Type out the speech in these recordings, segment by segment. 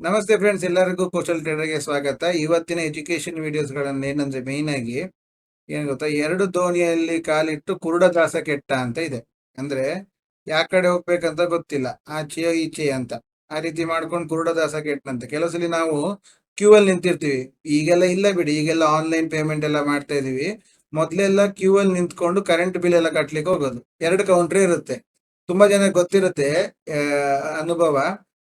ನಮಸ್ತೆ ಫ್ರೆಂಡ್ಸ್, ಎಲ್ಲರಿಗೂ ಕೋಸ್ಟಲ್ ಟ್ರೇಡರ್ಗೆ ಸ್ವಾಗತ. ಇವತ್ತಿನ ಎಜುಕೇಶನ್ ವಿಡಿಯೋಸ್ಗಳನ್ನ ಏನಂದ್ರೆ ಮೇಯ್ನ್ ಆಗಿ ಏನ್ ಗೊತ್ತಾ, ಎರಡು ದೋಣಿಯಲ್ಲಿ ಕಾಲಿಟ್ಟು ಕುರುಡದಾಸ ಕೆಟ್ಟ ಅಂತ ಇದೆ. ಅಂದ್ರೆ ಯಾ ಕಡೆ ಹೋಗ್ಬೇಕಂತ ಗೊತ್ತಿಲ್ಲ, ಆಚೆಯೋ ಈಚೆ ಅಂತ. ಆ ರೀತಿ ಮಾಡ್ಕೊಂಡು ಕುರುಡದಾಸ ಕೆಟ್ಟಂತೆ. ಕೆಲವು ಸಲ ನಾವು ಕ್ಯೂ ಅಲ್ಲಿ ನಿಂತಿರ್ತೀವಿ. ಈಗೆಲ್ಲ ಇಲ್ಲ ಬಿಡಿ, ಈಗೆಲ್ಲ ಆನ್ಲೈನ್ ಪೇಮೆಂಟ್ ಎಲ್ಲ ಮಾಡ್ತಾ ಇದೀವಿ. ಮೊದ್ಲೆಲ್ಲ ಕ್ಯೂ ಅಲ್ಲಿ ನಿಂತ್ಕೊಂಡು ಕರೆಂಟ್ ಬಿಲ್ ಎಲ್ಲ ಕಟ್ಲಿಕ್ಕೆ ಹೋಗೋದು. ಎರಡು ಕೌಂಟ್ರ್ ಇರುತ್ತೆ. ತುಂಬಾ ಜನ ಗೊತ್ತಿರುತ್ತೆ ಅನುಭವ.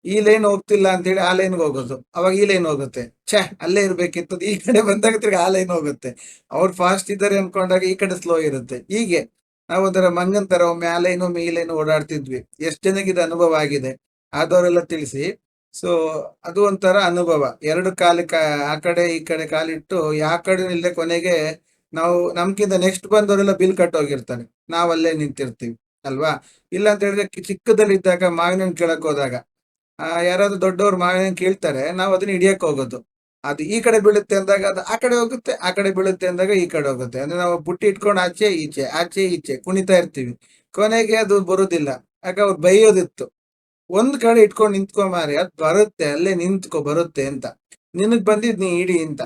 ಈ ಲೈನ್ ಹೋಗ್ತಿಲ್ಲ ಅಂತ ಹೇಳಿ ಆ ಲೈನ್ಗೆ ಹೋಗೋದು. ಅವಾಗ ಈ ಲೈನ್ ಹೋಗುತ್ತೆ. ಛೇ, ಅಲ್ಲೇ ಇರ್ಬೇಕಿತ್ತು. ಈ ಕಡೆ ಬಂದಾಗ ತಿರ್ಗಿ ಆ ಲೈನ್ ಹೋಗುತ್ತೆ. ಅವ್ರು ಫಾಸ್ಟ್ ಇದ್ದಾರೆ ಅನ್ಕೊಂಡಾಗ ಈ ಕಡೆ ಸ್ಲೋ ಇರುತ್ತೆ. ಹೀಗೆ ನಾವು ಒಂಥರ ಮಂಗನ್ ತರ ಒಮ್ಮೆ ಆ ಲೈನ್ ಒಮ್ಮೆ ಈ ಲೈನ್ ಓಡಾಡ್ತಿದ್ವಿ. ಎಷ್ಟು ಜನಕ್ಕೆ ಇದು ಅನುಭವ ಆಗಿದೆ ಆದವರೆಲ್ಲ ತಿಳಿಸಿ. ಸೊ ಅದು ಒಂಥರ ಅನುಭವ. ಎರಡು ಆ ಕಡೆ ಈ ಕಡೆ ಕಾಲಿಟ್ಟು ಯಾವ ಕಡೆ ಇಲ್ಲದೆ ಕೊನೆಗೆ ನಾವು ನಮ್ಗಿಂತ ನೆಕ್ಸ್ಟ್ ಬಂದವರೆಲ್ಲ ಬಿಲ್ ಕಟ್ಟೋಗಿರ್ತಾರೆ. ನಾವ್ ಅಲ್ಲೇ ನಿಂತಿರ್ತೀವಿ ಅಲ್ವಾ. ಇಲ್ಲ ಅಂತ ಹೇಳಿದ್ರೆ ಚಿಕ್ಕದಲ್ಲಿದ್ದಾಗ ಮಾವಿನ ಹಣ್ಣು ಕೇಳಕ್ ಹೋದಾಗ ಯಾರಾದ್ರೂ ದೊಡ್ಡವ್ರು ಮಾವಿನ ಹಣ್ಣು ಕೀಳ್ತಾರೆ, ನಾವು ಅದನ್ನ ಹಿಡಿಯಕ್ ಹೋಗೋದು. ಅದು ಈ ಕಡೆ ಬೀಳುತ್ತೆ ಅಂದಾಗ ಅದು ಆ ಕಡೆ ಹೋಗುತ್ತೆ, ಆ ಕಡೆ ಬೀಳುತ್ತೆ ಅಂದಾಗ ಈ ಕಡೆ ಹೋಗುತ್ತೆ. ಅಂದ್ರೆ ನಾವು ಬುಟ್ಟಿ ಇಟ್ಕೊಂಡು ಆಚೆ ಈಚೆ ಆಚೆ ಈಚೆ ಕುಣಿತಾ ಇರ್ತೀವಿ. ಕೊನೆಗೆ ಅದು ಬರುದಿಲ್ಲ. ಯಾಕೆ ಅವ್ರು ಬೈಯೋದಿತ್ತು, ಒಂದ್ ಕಡೆ ಇಟ್ಕೊಂಡು ನಿಂತ್ಕೊ ಮಾರಿ, ಅದ್ ಬರುತ್ತೆ, ಅಲ್ಲೇ ನಿಂತ್ಕೊ ಬರುತ್ತೆ ಅಂತ. ನಿನಗ್ ಬಂದಿದ್ ನೀ ಇಡಿ ಅಂತ.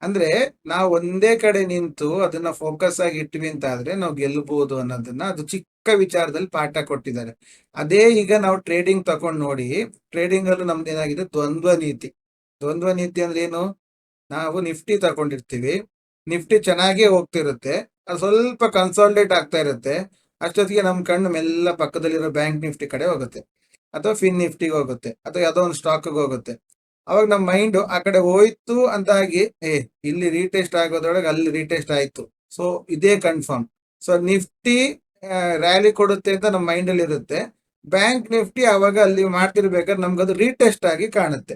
ಅಂದ್ರೆ ನಾವು ಒಂದೇ ಕಡೆ ನಿಂತು ಅದನ್ನ ಫೋಕಸ್ ಆಗಿ ಇಟ್ವಿ ಅಂತ ಆದ್ರೆ ನಾವು ಗೆಲ್ಲಬಹುದು ಅನ್ನೋದನ್ನ ಅದು ಚಿಕ್ಕ ವಿಚಾರದಲ್ಲಿ ಪಾಠ ಕೊಟ್ಟಿದ್ದಾರೆ. ಅದೇ ಈಗ ನಾವು ಟ್ರೇಡಿಂಗ್ ತಕೊಂಡ್ ನೋಡಿ. ಟ್ರೇಡಿಂಗ್ ಅಲ್ಲೂ ನಮ್ದು ಏನಾಗಿದೆ, ದ್ವಂದ್ವ ನೀತಿ. ದ್ವಂದ್ವ ನೀತಿ ಅಂದ್ರೆ ಏನು? ನಾವು ನಿಫ್ಟಿ ತಕೊಂಡಿರ್ತೀವಿ. ನಿಫ್ಟಿ ಚೆನ್ನಾಗೇ ಹೋಗ್ತಿರುತ್ತೆ. ಅದು ಸ್ವಲ್ಪ ಕನ್ಸಾಲಿಡೇಟ್ ಆಗ್ತಾ ಇರುತ್ತೆ. ಅಷ್ಟೊತ್ತಿಗೆ ನಮ್ ಕಣ್ಣು ಮೆಲ್ಲ ಪಕ್ಕದಲ್ಲಿರೋ ಬ್ಯಾಂಕ್ ನಿಫ್ಟಿ ಕಡೆ ಹೋಗುತ್ತೆ, ಅಥವಾ ಫಿನ್ ನಿಫ್ಟಿಗೆ ಹೋಗುತ್ತೆ, ಅಥವಾ ಯಾವುದೋ ಒಂದು ಸ್ಟಾಕ್ ಹೋಗುತ್ತೆ. ಅವಾಗ ನಮ್ಮ ಮೈಂಡ್ ಆ ಕಡೆ ಹೋಯ್ತು ಅಂತಾಗಿ, ಇಲ್ಲಿ ರೀಟೆಸ್ಟ್ ಆಗೋದ್ರೊಳಗೆ ಅಲ್ಲಿ ರೀಟೆಸ್ಟ್ ಆಯ್ತು, ಸೊ ಇದೇ ಕನ್ಫರ್ಮ್. ಸೊ ನಿಫ್ಟಿ ರ್ಯಾಲಿ ಕೊಡುತ್ತೆ ಅಂತ ನಮ್ಮ ಮೈಂಡ್ ಅಲ್ಲಿ ಇರುತ್ತೆ. ಬ್ಯಾಂಕ್ ನಿಫ್ಟಿ ಅವಾಗ ಅಲ್ಲಿ ಮಾಡ್ತಿರ್ಬೇಕಾದ್ರೆ ನಮ್ಗದು ರೀಟೆಸ್ಟ್ ಆಗಿ ಕಾಣುತ್ತೆ.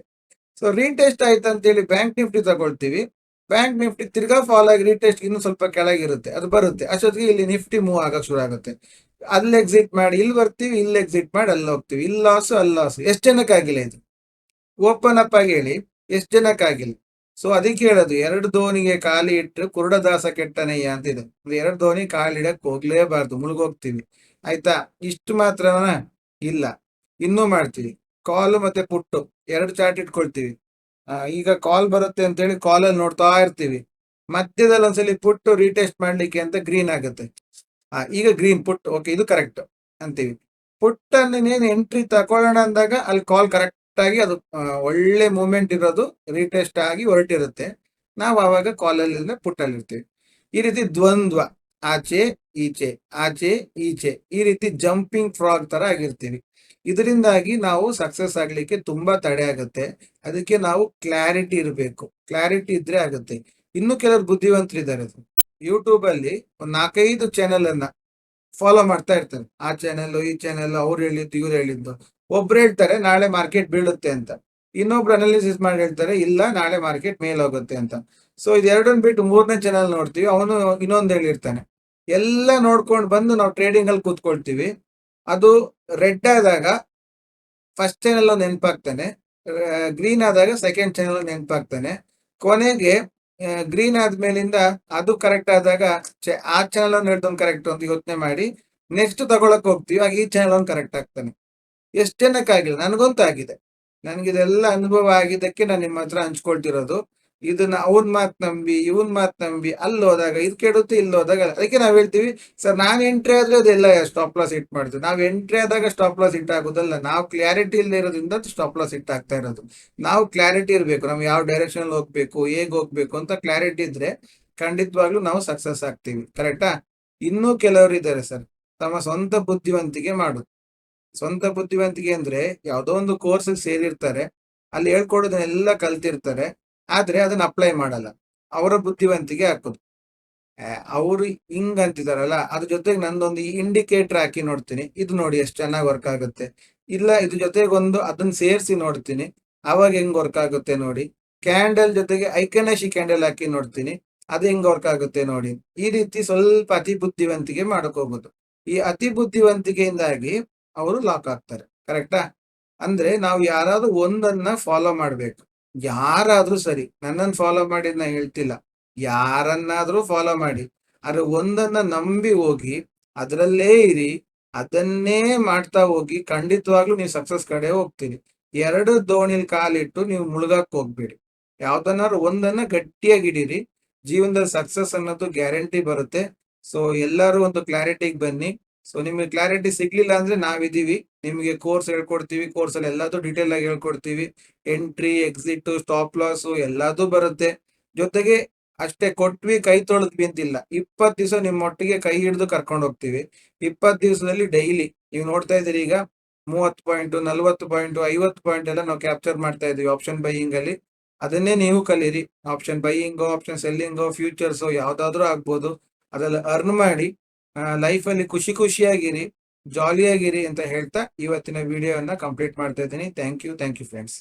ಸೊ ರೀಟೆಸ್ಟ್ ಆಯ್ತು ಅಂತೇಳಿ ಬ್ಯಾಂಕ್ ನಿಫ್ಟಿ ತಗೊಳ್ತೀವಿ. ಬ್ಯಾಂಕ್ ನಿಫ್ಟಿ ತಿರ್ಗಾ ಫಾಲ್ ಆಗಿ ರೀಟೆಸ್ಟ್ ಇನ್ನು ಸ್ವಲ್ಪ ಕೆಳಗಿರುತ್ತೆ, ಅದು ಬರುತ್ತೆ. ಅಷ್ಟೊತ್ತಿಗೆ ಇಲ್ಲಿ ನಿಫ್ಟಿ ಮೂವ್ ಆಗಕ್ ಶುರು ಆಗುತ್ತೆ. ಅಲ್ಲಿ ಎಕ್ಸಿಟ್ ಮಾಡಿ ಇಲ್ಲಿ ಬರ್ತೀವಿ, ಇಲ್ಲಿ ಎಕ್ಸಿಟ್ ಮಾಡಿ ಅಲ್ಲಿ ಹೋಗ್ತೀವಿ. ಇಲ್ಲಿ ಲಾಸ್ ಅಲ್ಲಿ ಲಾಸ್. ಎಷ್ಟು ಜನಕ್ಕಾಗಿಲ್ಲ ಇದು? ಓಪನ್ ಅಪ್ ಆಗಿ ಹೇಳಿ, ಎಷ್ಟು ಜನಕ್ಕಾಗಿಲ್ಲ? ಸೊ ಅದಕ್ಕೆ ಹೇಳೋದು, ಎರಡು ದೋಣಿಗೆ ಖಾಲಿ ಇಟ್ಟು ಕುರುಡದಾಸ ಕೆಟ್ಟನಯ್ಯ ಅಂತಿದೆ. ಎರಡು ದೋಣಿ ಕಾಲಿಡಕ್ ಹೋಗ್ಲೇಬಾರ್ದು, ಮುಳುಗೋಗ್ತೀವಿ. ಆಯ್ತಾ? ಇಷ್ಟು ಮಾತ್ರನ? ಇಲ್ಲ, ಇನ್ನೂ ಮಾಡ್ತೀವಿ. ಕಾಲು ಮತ್ತೆ ಪುಟ್ಟು ಎರಡು ಚಾರ್ಟ್ ಇಟ್ಕೊಳ್ತೀವಿ. ಈಗ ಕಾಲ್ ಬರುತ್ತೆ ಅಂತ ಹೇಳಿ ಕಾಲಲ್ಲಿ ನೋಡ್ತಾ ಇರ್ತೀವಿ. ಮಧ್ಯದಲ್ಲಿ ಒಂದ್ಸಲಿ ಪುಟ್ಟು ರೀಟೆಸ್ಟ್ ಮಾಡ್ಲಿಕ್ಕೆ ಅಂತ ಗ್ರೀನ್ ಆಗುತ್ತೆ. ಈಗ ಗ್ರೀನ್ ಪುಟ್, ಓಕೆ ಇದು ಕರೆಕ್ಟ್ ಅಂತೀವಿ. ಪುಟ್ ಅನ್ನೇನು ಎಂಟ್ರಿ ತಕೊಳ್ಳೋಣ ಅಂದಾಗ ಅಲ್ಲಿ ಕಾಲ್ ಕರೆಕ್ಟ್ ಆಗಿ ಅದು ಒಳ್ಳೆ ಮೂವ್ಮೆಂಟ್ ಇರೋದು ರೀಟೆಸ್ಟ್ ಆಗಿ ಹೊರಟಿರುತ್ತೆ. ನಾವು ಆವಾಗ ಕಾಲಲ್ಲಿ ಪುಟ್ಟಲ್ಲಿ ಇರ್ತೀವಿ. ಈ ರೀತಿ ದ್ವಂದ್ವ, ಆಚೆ ಈಚೆ ಆಚೆ ಈಚೆ, ಈ ರೀತಿ ಜಂಪಿಂಗ್ ಫ್ರಾಗ್ ತರ ಆಗಿರ್ತೀವಿ. ಇದರಿಂದಾಗಿ ನಾವು ಸಕ್ಸಸ್ ಆಗ್ಲಿಕ್ಕೆ ತುಂಬಾ ತಡೆ ಆಗುತ್ತೆ. ಅದಕ್ಕೆ ನಾವು ಕ್ಲಾರಿಟಿ ಇರಬೇಕು. ಕ್ಲಾರಿಟಿ ಇದ್ರೆ ಆಗುತ್ತೆ. ಇನ್ನು ಕೆಲವರು ಬುದ್ಧಿವಂತರಿದ್ದಾರೆ. ಯೂಟ್ಯೂಬ್ ಅಲ್ಲಿ ಒಂದ್ 4-5 ಚಾನೆಲ್ ಅನ್ನ ಫಾಲೋ ಮಾಡ್ತಾ ಇರ್ತಾರೆ. ಆ ಚಾನೆಲ್ ಈ ಚಾನೆಲ್, ಅವ್ರು ಹೇಳಿದ್ದು ಇವ್ರು ಹೇಳಿದ್ದು. ಒಬ್ರು ಹೇಳ್ತಾರೆ ನಾಳೆ ಮಾರ್ಕೆಟ್ ಬೀಳುತ್ತೆ ಅಂತ, ಇನ್ನೊಬ್ರು ಅನಾಲಿಸಿಸ್ ಮಾಡಿ ಹೇಳ್ತಾರೆ ಇಲ್ಲ ನಾಳೆ ಮಾರ್ಕೆಟ್ ಮೇಲ್ ಹೋಗುತ್ತೆ ಅಂತ. ಸೊ ಇದೆರಡನ್ನ ಬಿಟ್ಟು ಮೂರನೇ ಚಾನೆಲ್ ನೋಡ್ತೀವಿ, ಅವನು ಇನ್ನೊಂದು ಹೇಳಿರ್ತಾನೆ. ಎಲ್ಲ ನೋಡ್ಕೊಂಡು ಬಂದು ನಾವು ಟ್ರೇಡಿಂಗ್ ಅಲ್ಲಿ ಕೂತ್ಕೊಳ್ತೀವಿ. ಅದು ರೆಡ್ ಆದಾಗ ಫಸ್ಟ್ ಚಾನೆಲ್ ನೆನಪಾಗ್ತಾನೆ, ಗ್ರೀನ್ ಆದಾಗ ಸೆಕೆಂಡ್ ಚಾನೆಲ್ ನೆನಪಾಗ್ತಾನೆ. ಕೊನೆಗೆ ಗ್ರೀನ್ ಆದ್ಮೇಲಿಂದ ಅದು ಕರೆಕ್ಟ್ ಆದಾಗ ಆ ಚಾನಲ್ ಒಂದು ಹಿಡ್ದೊಂದು ಕರೆಕ್ಟ್ ಅಂತ ಯೋಚನೆ ಮಾಡಿ ನೆಕ್ಸ್ಟ್ ತಗೊಳಕ್ ಹೋಗ್ತೀವಿ, ಆಗ ಈ ಚಾನಲ್ ಒಂದು ಕರೆಕ್ಟ್ ಆಗ್ತಾನೆ. ಎಷ್ಟು ಜನಕ್ಕಾಗಿಲ್ಲ, ನನಗಂತೂ ಆಗಿದೆ. ನನ್ಗಿದೆಲ್ಲ ಅನುಭವ ಆಗಿದ್ದಕ್ಕೆ ನಾನು ನಿಮ್ಮ ಹತ್ರ ಹಂಚ್ಕೊಳ್ತಿರೋದು. ಇದನ್ನ ಅವನ್ ಮಾತ್ ನಂಬಿ ಇವನ್ ಮಾತ್ ನಂಬಿ ಅಲ್ಲಿ ಹೋದಾಗ ಇದು ಕೆಡುತ್ತೆ, ಇಲ್ಲಿ ಹೋದಾಗ ಅದಕ್ಕೆ ನಾವ್ ಹೇಳ್ತೀವಿ, ಸರ್ ನಾನ್ ಎಂಟ್ರಿ ಆದ್ರೆ ಅದೆಲ್ಲ ಸ್ಟಾಪ್ ಲಾಸ್ ಹಿಟ್ ಮಾಡ್ತೀವಿ. ನಾವ್ ಎಂಟ್ರಿ ಆದಾಗ ಸ್ಟಾಪ್ ಲಾಸ್ ಹಿಟ್ ಆಗೋದಲ್ಲ, ನಾವು ಕ್ಲಾರಿಟಿ ಇಲ್ಲದೆ ಇರೋದ್ರಿಂದ ಸ್ಟಾಪ್ ಲಾಸ್ ಹಿಟ್ ಆಗ್ತಾ ಇರೋದು. ನಾವು ಕ್ಲಾರಿಟಿ ಇರಬೇಕು, ನಾವು ಯಾವ ಡೈರೆಕ್ಷನ್ ಹೋಗ್ಬೇಕು, ಹೇಗ್ ಹೋಗ್ಬೇಕು ಅಂತ ಕ್ಲಾರಿಟಿ ಇದ್ರೆ ಖಂಡಿತವಾಗ್ಲೂ ನಾವು ಸಕ್ಸಸ್ ಆಗ್ತೀವಿ. ಕರೆಕ್ಟಾ? ಇನ್ನೂ ಕೆಲವರು ಇದ್ದಾರೆ ಸರ್, ತಮ್ಮ ಸ್ವಂತ ಬುದ್ಧಿವಂತಿಕೆ ಮಾಡುದು. ಸ್ವಂತ ಬುದ್ಧಿವಂತಿಕೆ ಅಂದ್ರೆ ಯಾವ್ದೋ ಒಂದು ಕೋರ್ಸ್ ಸೇರಿರ್ತಾರೆ, ಅಲ್ಲಿ ಹೇಳ್ಕೊಡೋದನ್ನೆಲ್ಲ ಕಲ್ತಿರ್ತಾರೆ, ಆದ್ರೆ ಅದನ್ನ ಅಪ್ಲೈ ಮಾಡಲ್ಲ. ಅವರ ಬುದ್ಧಿವಂತಿಕೆ ಹಾಕೋದು. ಅವರು ಹಿಂಗ್ ಅಂತಿದಾರಲ್ಲ, ಅದ್ರ ಜೊತೆಗೆ ನಂದೊಂದು ಇಂಡಿಕೇಟರ್ ಹಾಕಿ ನೋಡ್ತೀನಿ, ಇದು ನೋಡಿ ಎಷ್ಟು ಚೆನ್ನಾಗಿ ವರ್ಕ್ ಆಗುತ್ತೆ. ಇಲ್ಲ ಇದ್ರ ಜೊತೆಗೊಂದು ಅದನ್ನ ಸೇರಿಸಿ ನೋಡ್ತೀನಿ, ಅವಾಗ ಹೆಂಗ್ ವರ್ಕ್ ಆಗುತ್ತೆ ನೋಡಿ. ಕ್ಯಾಂಡಲ್ ಜೊತೆಗೆ ಐಕನಾಶಿ ಕ್ಯಾಂಡಲ್ ಹಾಕಿ ನೋಡ್ತೀನಿ, ಅದು ಹೆಂಗ್ ವರ್ಕ್ ಆಗುತ್ತೆ ನೋಡಿ. ಈ ರೀತಿ ಸ್ವಲ್ಪ ಅತಿ ಬುದ್ಧಿವಂತಿಕೆ ಹೋಗೋದು. ಈ ಅತಿ ಬುದ್ಧಿವಂತಿಕೆಯಿಂದಾಗಿ ಅವರು ಲಾಕ್ ಆಗ್ತಾರೆ. ಕರೆಕ್ಟಾ? ಅಂದ್ರೆ ನಾವು ಯಾರಾದ್ರೂ ಒಂದನ್ನ ಫಾಲೋ ಮಾಡ್ಬೇಕು. ಯಾರಾದ್ರೂ ಸರಿ, ನನ್ನನ್ನು ಫಾಲೋ ಮಾಡಿದ್ ನಾ ಹೇಳ್ತಿಲ್ಲ, ಯಾರನ್ನಾದ್ರೂ ಫಾಲೋ ಮಾಡಿ, ಆದ್ರೆ ಒಂದನ್ನ ನಂಬಿ ಹೋಗಿ ಅದರಲ್ಲೇ ಇರಿ, ಅದನ್ನೇ ಮಾಡ್ತಾ ಹೋಗಿ, ಖಂಡಿತವಾಗ್ಲೂ ನೀವು ಸಕ್ಸಸ್ ಕಡೆ ಹೋಗ್ತೀರಿ. ಎರಡು ದೋಣಿಲಿ ಕಾಲಿಟ್ಟು ನೀವು ಮುಳುಗಕ್ಕೆ ಹೋಗ್ಬೇಡಿ. ಯಾವ್ದನ್ನಾರು ಒಂದನ್ನ ಗಟ್ಟಿಯಾಗಿ ಹಿಡೀರಿ. ಜೀವನದಲ್ಲಿ ಸಕ್ಸಸ್ ಅನ್ನೋದು ಗ್ಯಾರಂಟಿ ಬರುತ್ತೆ. ಸೊ ಎಲ್ಲರೂ ಒಂದು ಕ್ಲಾರಿಟಿಗೆ ಬನ್ನಿ. ಸೊ ನಿಮಗೆ ಕ್ಲಾರಿಟಿ ಸಿಗ್ಲಿಲ್ಲ ಅಂದ್ರೆ ನಾವಿದೀವಿ, ನಿಮಗೆ ಕೋರ್ಸ್ ಹೇಳ್ಕೊಡ್ತೀವಿ. ಕೋರ್ಸ್ ಅಲ್ಲಿ ಎಲ್ಲದೂ ಡೀಟೇಲ್ ಆಗಿ ಹೇಳ್ಕೊಡ್ತೀವಿ. ಎಂಟ್ರಿ, ಎಕ್ಸಿಟ್, ಸ್ಟಾಪ್ ಲಾಸ್ ಎಲ್ಲದೂ ಬರುತ್ತೆ. ಜೊತೆಗೆ ಅಷ್ಟೇ ಕೊಟ್ವಿ ಕೈ ತೊಳೆದ್ವಿ ಅಂತಿಲ್ಲ, 20 ದಿವಸ ನಿಮ್ಮೊಟ್ಟಿಗೆ ಕೈ ಹಿಡಿದು ಕರ್ಕೊಂಡು ಹೋಗ್ತೀವಿ. 20 ದಿವಸದಲ್ಲಿ ಡೈಲಿ ನೀವು ನೋಡ್ತಾ ಇದ್ದೀರಿ ಈಗ 30 ಪಾಯಿಂಟ್, 40 ಪಾಯಿಂಟ್, 50 ಪಾಯಿಂಟ್ ಎಲ್ಲ ನಾವು ಕ್ಯಾಪ್ಚರ್ ಮಾಡ್ತಾ ಇದೀವಿ ಆಪ್ಷನ್ ಬೈಯಿಂಗ್ ಅಲ್ಲಿ. ಅದನ್ನೇ ನೀವು ಕಲೀರಿ. ಆಪ್ಷನ್ ಬೈಯಿಂಗೋ, ಆಪ್ಷನ್ ಸೆಲ್ಲಿಂಗೋ, ಫ್ಯೂಚರ್ಸ್ ಯಾವ್ದಾದ್ರೂ ಆಗ್ಬೋದು. ಅದೆಲ್ಲ ಅರ್ನ್ ಮಾಡಿ ಲೈಫ್ ಅಲ್ಲಿ ಖುಷಿ ಖುಷಿಯಾಗಿರಿ, ಜಾಲಿಯಾಗಿರಿ ಅಂತ ಹೇಳ್ತಾ ಇವತ್ತಿನ ವಿಡಿಯೋವನ್ನ ಕಂಪ್ಲೀಟ್ ಮಾಡ್ತಾ ಇದ್ದೀನಿ. Thank you friends.